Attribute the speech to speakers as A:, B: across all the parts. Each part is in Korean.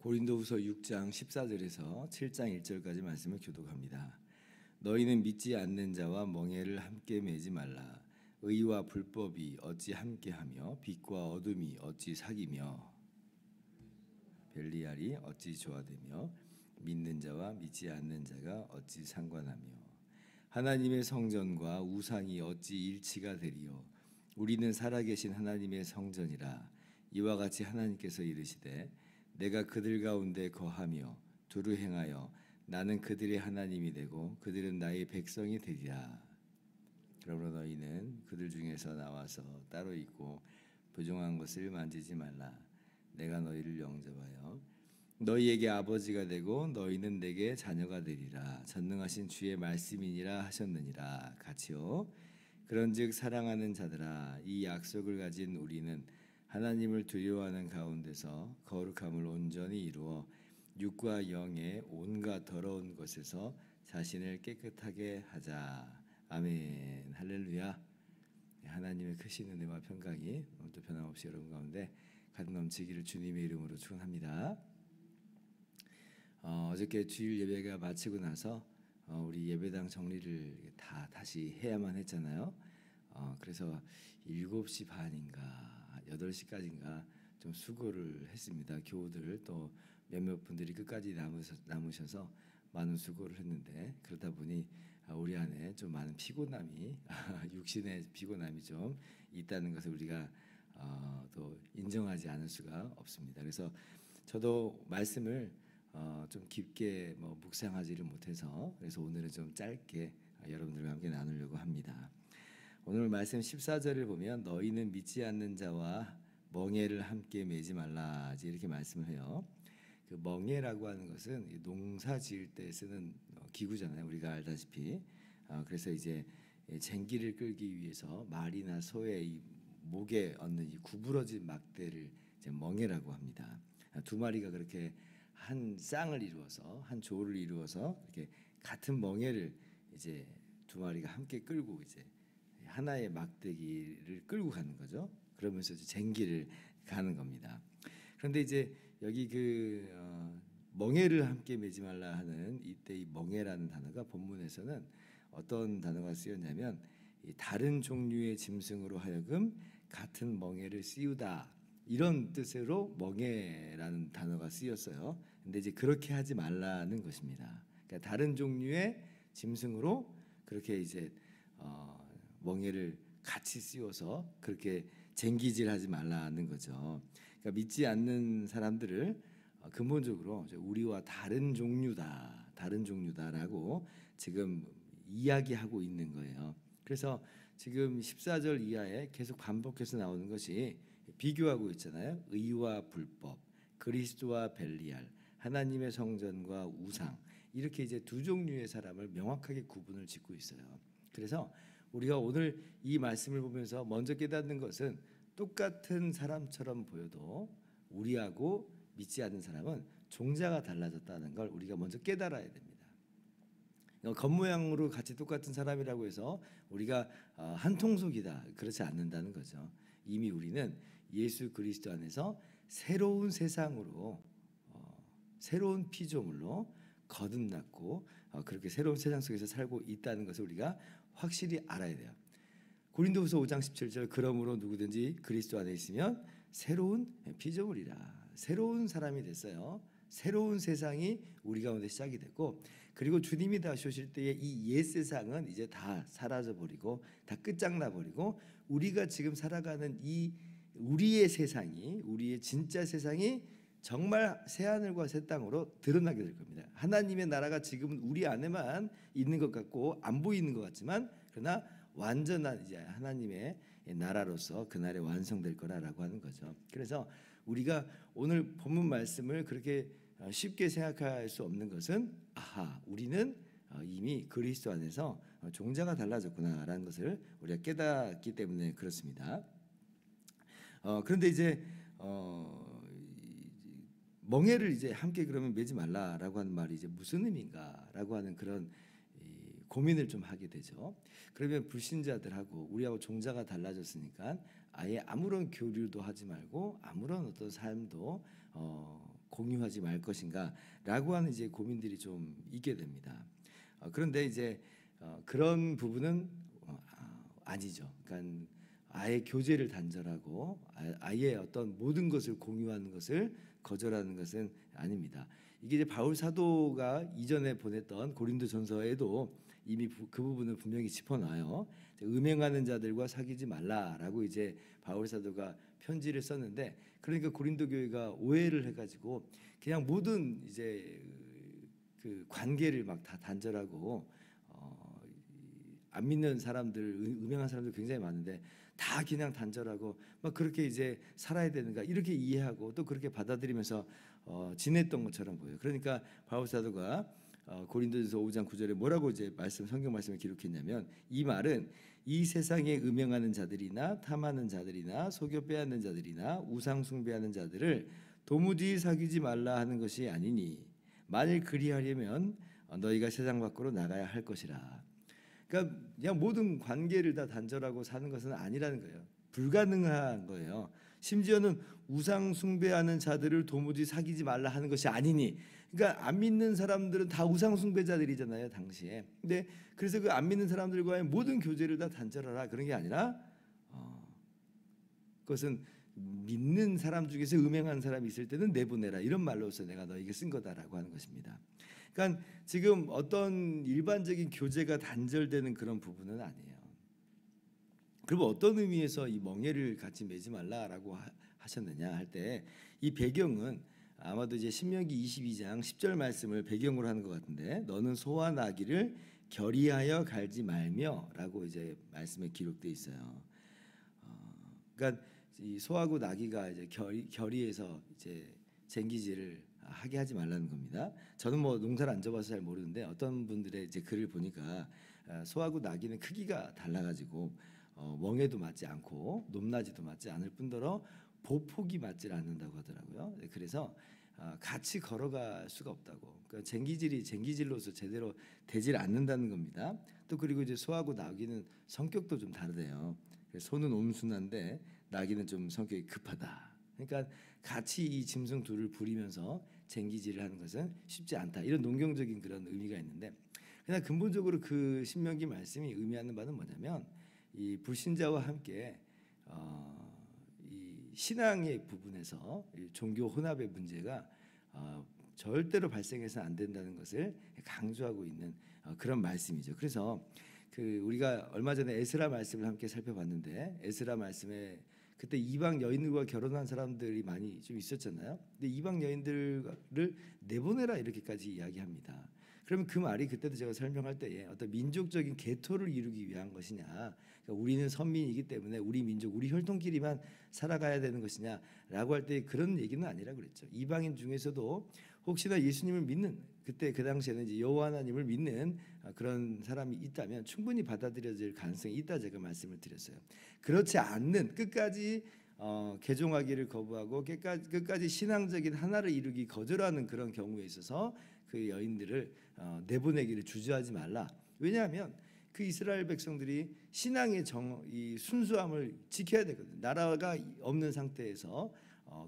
A: 고린도후서 6장 14절에서 7장 1절까지 말씀을 교독합니다. 너희는 믿지 않는 자와 멍에를 함께 매지 말라. 의와 불법이 어찌 함께하며 빛과 어둠이 어찌 사귀며 벨리알이 어찌 조화되며 믿는 자와 믿지 않는 자가 어찌 상관하며 하나님의 성전과 우상이 어찌 일치가 되리요. 우리는 살아계신 하나님의 성전이라. 이와 같이 하나님께서 이르시되 내가 그들 가운데 거하며 두루 행하여 나는 그들의 하나님이 되고 그들은 나의 백성이 되리라. 그러므로 너희는 그들 중에서 나와서 따로 있고 부정한 것을 만지지 말라. 내가 너희를 영접하여 너희에게 아버지가 되고 너희는 내게 자녀가 되리라. 전능하신 주의 말씀이니라 하셨느니라. 같이요. 그런즉 사랑하는 자들아, 이 약속을 가진 우리는 하나님을 두려워하는 가운데서 거룩함을 온전히 이루어 육과 영의 온갖 더러운 것에서 자신을 깨끗하게 하자. 아멘. 할렐루야. 하나님의 크신 은혜와 평강이 오늘도 변함없이 여러분 가운데 가득 넘치기를 주님의 이름으로 축원합니다. 어저께 주일 예배가 마치고 나서 우리 예배당 정리를 다시 해야만 했잖아요. 그래서 7시 반인가 8시까지인가 좀 수고를 했습니다. 교우들 또 몇몇 분들이 끝까지 남으셔서 많은 수고를 했는데, 그러다 보니 우리 안에 좀 많은 피곤함이 육신의 피곤함이 좀 있다는 것을 우리가 또 인정하지 않을 수가 없습니다. 그래서 저도 말씀을 좀 깊게 묵상하지를 못해서 그래서 오늘은 좀 짧게 여러분들과 함께 나누려고 합니다. 오늘 말씀 14절을 보면 너희는 믿지 않는 자와 멍에를 함께 매지 말라 이렇게 말씀을 해요. 그 멍에라고 하는 것은 농사 지을 때 쓰는 기구잖아요. 우리가 알다시피. 그래서 이제 쟁기를 끌기 위해서 말이나 소의 이 목에 얹는 이 구부러진 막대를 이제 멍에라고 합니다. 두 마리가 그렇게 한 쌍을 이루어서 한 조를 이루어서 이렇게 같은 멍에를 이제 두 마리가 함께 끌고 이제 하나의 막대기를 끌고 가는 거죠. 그러면서 이제 쟁기를 가는 겁니다. 그런데 이제 여기 그 멍에를 함께 매지 말라 하는 이때 이 멍에라는 단어가 본문에서는 어떤 단어가 쓰였냐면 다른 종류의 짐승으로 하여금 같은 멍에를 씌우다 이런 뜻으로 멍에라는 단어가 쓰였어요. 근데 이제 그렇게 하지 말라는 것입니다. 그러니까 다른 종류의 짐승으로 그렇게 이제 멍에를 같이 씌워서 그렇게 쟁기질하지 말라는 거죠. 그러니까 믿지 않는 사람들을 근본적으로 우리와 다른 종류다라고 지금 이야기하고 있는 거예요. 그래서 지금 14절 이하에 계속 반복해서 나오는 것이 비교하고 있잖아요. 의와 불법, 그리스도와 벨리알, 하나님의 성전과 우상, 이렇게 이제 두 종류의 사람을 명확하게 구분을 짓고 있어요. 그래서 우리가 오늘 이 말씀을 보면서 먼저 깨닫는 것은 똑같은 사람처럼 보여도 우리하고 믿지 않는 사람은 종자가 달라졌다는 걸 우리가 먼저 깨달아야 됩니다. 겉모양으로 같이 똑같은 사람이라고 해서 우리가 한 통속이다, 그렇지 않는다는 거죠. 이미 우리는 예수 그리스도 안에서 새로운 세상으로 새로운 피조물로 거듭났고 그렇게 새로운 세상 속에서 살고 있다는 것을 우리가 확실히 알아야 돼요. 고린도후서 5장 17절 그러므로 누구든지 그리스도 안에 있으면 새로운 피조물이라. 새로운 사람이 됐어요. 새로운 세상이 우리 가운데 시작이 됐고, 그리고 주님이 다시 오실 때에 이 옛 세상은 이제 다 사라져 버리고 다 끝장나 버리고 우리가 지금 살아가는 이 우리의 세상이, 우리의 진짜 세상이 정말 새하늘과 새 땅으로 드러나게 될 겁니다. 하나님의 나라가 지금은 우리 안에만 있는 것 같고 안 보이는 것 같지만, 그러나 완전한 이제 하나님의 나라로서 그날에 완성될 거라고 하는 거죠. 그래서 우리가 오늘 본문 말씀을 그렇게 쉽게 생각할 수 없는 것은, 우리는 이미 그리스도 안에서 종자가 달라졌구나라는 것을 우리가 깨닫기 때문에 그렇습니다. 그런데 이제 멍에를 이제 함께 그러면 매지 말라라고 하는 말이 이제 무슨 의미인가라고 하는 그런 고민을 좀 하게 되죠. 그러면 불신자들하고 우리하고 종자가 달라졌으니까 아예 아무런 교류도 하지 말고 아무런 어떤 삶도 공유하지 말 것인가라고 하는 이제 고민들이 좀 있게 됩니다. 그런데 이제 그런 부분은 아니죠. 그러니까 아예 교제를 단절하고 아예 어떤 모든 것을 공유하는 것을 거절하는 것은 아닙니다. 이게 이제 바울 사도가 이전에 보냈던 고린도 전서에도 이미 그 부분을 분명히 짚어놔요. 음행하는 자들과 사귀지 말라라고 이제 바울 사도가 편지를 썼는데, 그러니까 고린도 교회가 오해를 해가지고 그냥 모든 이제 그 관계를 막 다 단절하고 안 믿는 사람들, 음행한 사람들 굉장히 많은데 다 그냥 단절하고 막 그렇게 이제 살아야 되는가 이렇게 이해하고 또 그렇게 받아들이면서 지냈던 것처럼 보여요. 그러니까 바울 사도가 고린도전서 5장 9절에 뭐라고 이제 성경 말씀에 기록했냐면, 이 말은 이 세상에 음행하는 자들이나 탐하는 자들이나 속여 빼앗는 자들이나 우상 숭배하는 자들을 도무지 사귀지 말라 하는 것이 아니니 만일 그리하려면 너희가 세상 밖으로 나가야 할 것이라. 그러니까 그냥 모든 관계를 다 단절하고 사는 것은 아니라는 거예요. 불가능한 거예요. 심지어는 우상 숭배하는 자들을 도무지 사귀지 말라 하는 것이 아니니, 그러니까 안 믿는 사람들은 다 우상 숭배자들이잖아요, 당시에. 근데 그래서 그 안 믿는 사람들과의 모든 교제를 다 단절하라 그런 게 아니라 그것은 믿는 사람 중에서 음행하는 사람이 있을 때는 내보내라, 이런 말로서 내가 너에게 쓴 거다라고 하는 것입니다. 그러니까 지금 어떤 일반적인 교제가 단절되는 그런 부분은 아니에요. 그리고 어떤 의미에서 이 멍에를 같이 매지 말라라고 하셨느냐 할 때, 이 배경은 아마도 이제 신명기 22장 10절 말씀을 배경으로 하는 것 같은데, 너는 소와 나귀를 결의하여 갈지 말며라고 이제 말씀에 기록돼 있어요. 그러니까 이 소하고 나귀가 이제 결의해서 이제 쟁기질을 하게 하지 말라는 겁니다. 저는 뭐 농사를 안 져봐서 잘 모르는데 어떤 분들의 이제 글을 보니까 소하고 나귀는 크기가 달라가지고 멍에도 맞지 않고 높낮이도 맞지 않을 뿐더러 보폭이 맞지 않는다고 하더라고요. 그래서 같이 걸어갈 수가 없다고. 그러니까 쟁기질이 쟁기질로서 제대로 되질 않는다는 겁니다. 또 그리고 이제 소하고 나귀는 성격도 좀 다르대요. 소는 온순한데 나귀는 좀 성격이 급하다. 그러니까 같이 이 짐승 둘을 부리면서 쟁기질을 하는 것은 쉽지 않다, 이런 농경적인 그런 의미가 있는데, 그냥 근본적으로 그 신명기 말씀이 의미하는 바는 뭐냐면, 이 불신자와 함께 이 신앙의 부분에서 이 종교 혼합의 문제가 절대로 발생해서는 안 된다는 것을 강조하고 있는 그런 말씀이죠. 그래서 우리가 얼마 전에 에스라 말씀을 함께 살펴봤는데, 에스라 말씀에 그때 이방 여인들과 결혼한 사람들이 많이 좀 있었잖아요. 근데 이방 여인들을 내보내라 이렇게까지 이야기합니다. 그러면 그 말이 그때도 제가 설명할 때에 어떤 민족적인 계토를 이루기 위한 것이냐, 그러니까 우리는 선민이기 때문에 우리 민족, 우리 혈통끼리만 살아가야 되는 것이냐라고 할 때 그런 얘기는 아니라 그랬죠. 이방인 중에서도 혹시나 예수님을 믿는, 그때 그 당시에는 이제 여호와 하나님을 믿는 그런 사람이 있다면 충분히 받아들여질 가능성이 있다, 제가 말씀을 드렸어요. 그렇지 않는, 끝까지 개종하기를 거부하고 끝까지 신앙적인 하나를 이루기 거절하는 그런 경우에 있어서 그 여인들을 내보내기를 주저하지 말라. 왜냐하면 그 이스라엘 백성들이 신앙의 이 순수함을 지켜야 되거든요. 나라가 없는 상태에서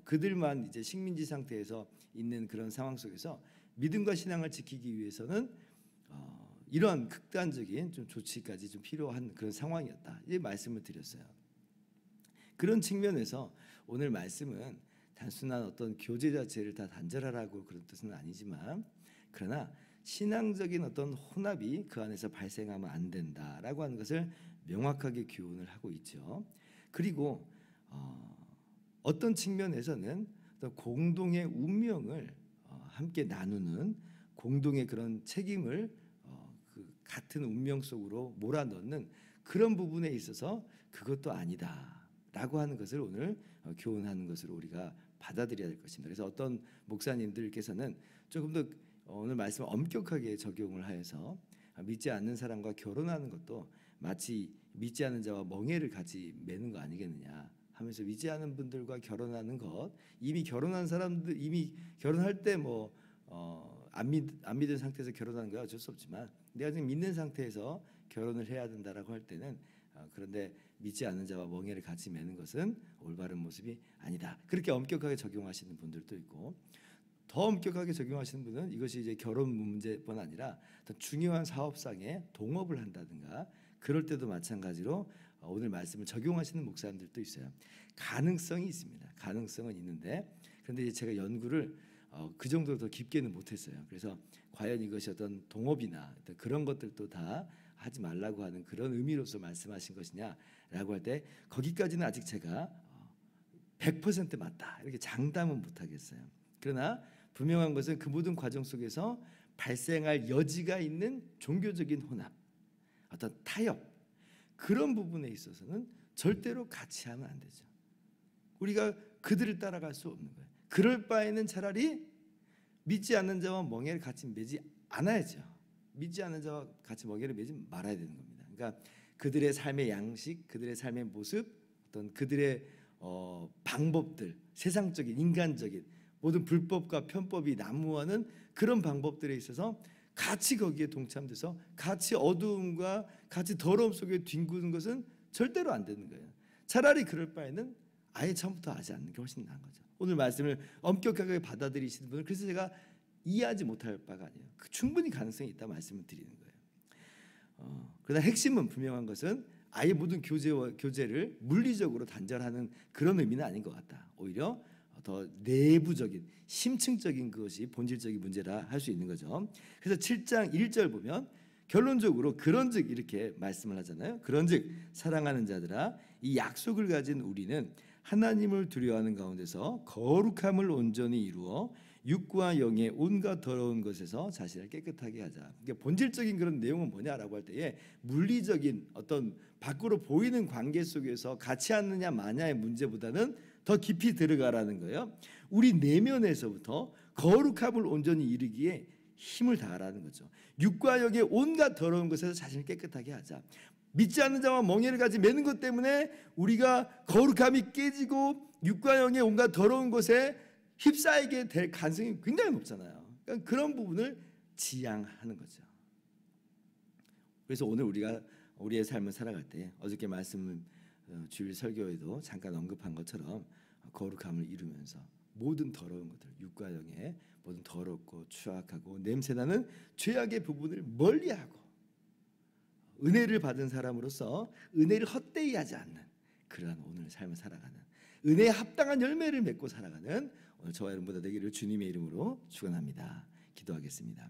A: 그들만 이제 식민지 상태에서 있는 그런 상황 속에서 믿음과 신앙을 지키기 위해서는 이러한 극단적인 좀 조치까지 좀 필요한 그런 상황이었다, 이 말씀을 드렸어요. 그런 측면에서 오늘 말씀은 단순한 어떤 교제 자체를 다 단절하라고 그런 뜻은 아니지만, 그러나 신앙적인 어떤 혼합이 그 안에서 발생하면 안 된다라고 하는 것을 명확하게 교훈을 하고 있죠. 그리고 어떤 측면에서는 어떤 공동의 운명을 함께 나누는 공동의 그런 책임을 그 같은 운명 속으로 몰아넣는 그런 부분에 있어서 그것도 아니다라고 하는 것을 오늘 교훈하는 것으로 우리가 받아들여야 될 것입니다. 그래서 어떤 목사님들께서는 조금 더 오늘 말씀을 엄격하게 적용을 하여서 믿지 않는 사람과 결혼하는 것도 마치 믿지 않는 자와 멍에를 같이 매는 거 아니겠느냐 하면서 믿지 않은 분들과 결혼하는 것, 이미 결혼한 사람들, 이미 결혼할 때 뭐 안 믿은 상태에서 결혼하는 거야 어쩔 수 없지만, 내가 지금 믿는 상태에서 결혼을 해야 된다라고 할 때는 그런데 믿지 않는 자와 멍에를 같이 매는 것은 올바른 모습이 아니다. 그렇게 엄격하게 적용하시는 분들도 있고, 더 엄격하게 적용하시는 분은 이것이 이제 결혼 문제뿐 아니라 더 중요한 사업상에 동업을 한다든가 그럴 때도 마찬가지로 오늘 말씀을 적용하시는 목사님들도 있어요. 가능성이 있습니다. 가능성은 있는데, 그런데 이제 제가 연구를 그 정도로 더 깊게는 못했어요. 그래서 과연 이것이 어떤 동업이나 어떤 그런 것들도 다 하지 말라고 하는 그런 의미로서 말씀하신 것이냐라고 할 때 거기까지는 아직 제가 100% 맞다 이렇게 장담은 못하겠어요. 그러나 분명한 것은 그 모든 과정 속에서 발생할 여지가 있는 종교적인 혼합, 어떤 타협, 그런 부분에 있어서는 절대로 같이 하면 안 되죠. 우리가 그들을 따라갈 수 없는 거예요. 그럴 바에는 차라리 믿지 않는 자와 멍에를 같이 매지 않아야죠. 믿지 않는 자와 같이 멍에를 매지 말아야 되는 겁니다. 그러니까 그들의 삶의 양식, 그들의 삶의 모습, 어떤 그들의 방법들, 세상적인 인간적인 모든 불법과 편법이 난무하는 그런 방법들에 있어서 같이 거기에 동참돼서 같이 어두움과 같이 더러움 속에 뒹구는 것은 절대로 안 되는 거예요. 차라리 그럴 바에는 아예 처음부터 하지 않는 게 훨씬 나은 거죠. 오늘 말씀을 엄격하게 받아들이시는 분은 그래서 제가 이해하지 못할 바가 아니에요. 충분히 가능성이 있다 말씀을 드리는 거예요. 그러나 핵심은 분명한 것은 아예 모든 교제를 물리적으로 단절하는 그런 의미는 아닌 것 같다. 오히려 더 내부적인 심층적인 것이 본질적인 문제라 할 수 있는 거죠. 그래서 7장 1절 보면 결론적으로 그런즉 이렇게 말씀을 하잖아요. 그런즉 사랑하는 자들아 이 약속을 가진 우리는 하나님을 두려워하는 가운데서 거룩함을 온전히 이루어 육과 영의 온갖 더러운 것에서 자신을 깨끗하게 하자. 그러니까 본질적인 그런 내용은 뭐냐라고 할 때에 물리적인 어떤 밖으로 보이는 관계 속에서 같이 하느냐 마냐의 문제보다는 더 깊이 들어가라는 거예요. 우리 내면에서부터 거룩함을 온전히 이루기에 힘을 다하라는 거죠. 육과 영의 온갖 더러운 것에서 자신을 깨끗하게 하자. 믿지 않는 자와 멍에를 같이 매는 것 때문에 우리가 거룩함이 깨지고 육과 영의 온갖 더러운 것에 휩싸이게 될 가능성이 굉장히 높잖아요. 그러니까 그런 부분을 지양하는 거죠. 그래서 오늘 우리가 우리의 삶을 살아갈 때 어저께 말씀 주일 설교에도 잠깐 언급한 것처럼 거룩함을 이루면서 모든 더러운 것들, 육과 영의 모든 더럽고 추악하고 냄새나는 죄악의 부분을 멀리하고 은혜를 받은 사람으로서 은혜를 헛되이 하지 않는 그러한 오늘 삶을 살아가는 은혜에 합당한 열매를 맺고 살아가는 오늘 저와 여러분보다 되기를 주님의 이름으로 축원합니다. 기도하겠습니다.